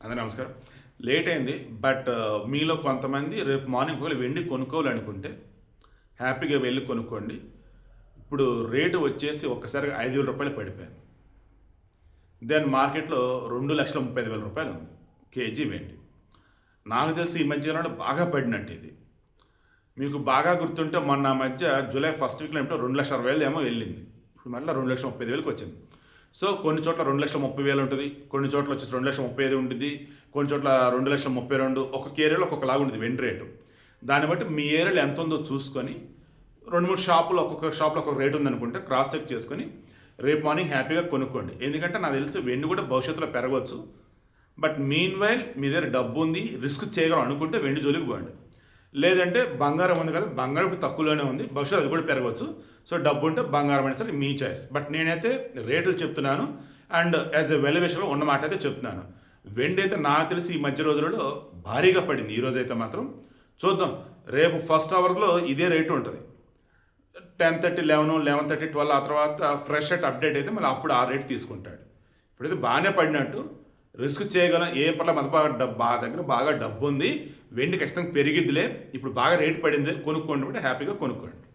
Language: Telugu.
అందరికీ నమస్కారం. లేట్ అయింది. బట్ మీలో కొంతమంది రేపు మార్నింగ్ ఒకవేళ వెండి కొనుక్కోవాలనుకుంటే హ్యాపీగా వెళ్ళి కొనుక్కోండి. ఇప్పుడు రేటు వచ్చేసి ఒక్కసారిగా రూ. 5,000 పడిపోయింది. దెన్ మార్కెట్‌లో రూ. 2,35,000 ఉంది కేజీ వెండి. నాకు తెలిసి ఈ మధ్య కాలంలో బాగా పడినట్టు ఇది. మీకు బాగా గుర్తుంటే మొన్న మధ్య జూలై ఫస్ట్ వీక్‌లో ఏమిటో 2,60,000 ఏమో వెళ్ళింది. ఇప్పుడు మళ్ళీ 2,35,000కి వచ్చింది. సో కొన్ని చోట్ల 2,30,000 ఉంటుంది. కొన్ని చోట్ల వచ్చేసి 2,35,000 ఉంటుంది. కొన్ని చోట్ల 2,32,000 ఒక్కొక్క ఏరియాలో ఒక్కొక్కలాగా ఉంటుంది వెండి రేటు. దాన్ని బట్టి మీ ఏరియాలో ఎంత ఉందో చూసుకొని 2, 3 షాపులు ఒక్కొక్క షాప్‌లో ఒక్కొక్క రేట్ ఉందనుకుంటే క్రాస్ చెక్ చేసుకొని రేపు మార్నింగ్ హ్యాపీగా కొనుక్కోండి. ఎందుకంటే నాకు తెలిసి వెండి కూడా భవిష్యత్తులో పెరగవచ్చు. బట్ మీన్‌వైల్ మీ దగ్గర డబ్బు ఉంది, రిస్క్ చేయగలం అనుకుంటే వెండి జోలికి పోండి. లేదంటే బంగారం ఉంది కదా, బంగారం ఇప్పుడు తక్కువలోనే ఉంది, భవిష్యత్తు అది కూడా పెరగవచ్చు. సో డబ్బు ఉంటే బంగారం అయినా సరే మీ చాయిస్. బట్ నేనైతే రేట్లు చెప్తున్నాను అండ్ యాజ్ ఎ వాల్యుయేషన్‌లో ఉన్న మాట అయితే చెప్తున్నాను. వెండి అయితే నాకు తెలిసి ఈ మధ్య రోజులలో భారీగా పడింది. ఈ రోజైతే మాత్రం చూద్దాం. రేపు ఫస్ట్ అవర్‌లో ఇదే రేటు ఉంటుంది. 10:30, 11, 11:30, 12 ఆ తర్వాత ఫ్రెష్ అప్డేట్ అయితే మళ్ళీ అప్పుడు ఆ రేటు తీసుకుంటాడు. ఇప్పుడైతే బాగానే పడినట్టు రిస్క్ చేయగలం. ఏ పర్ల మన దగ్గర బాగా డబ్బు ఉంది, వెండి ఖచ్చితంగా పెరిగిద్దిలే, ఇప్పుడు బాగా రేటు పడింది, కొనుక్కోండి అంటే హ్యాపీగా కొనుక్కోండి.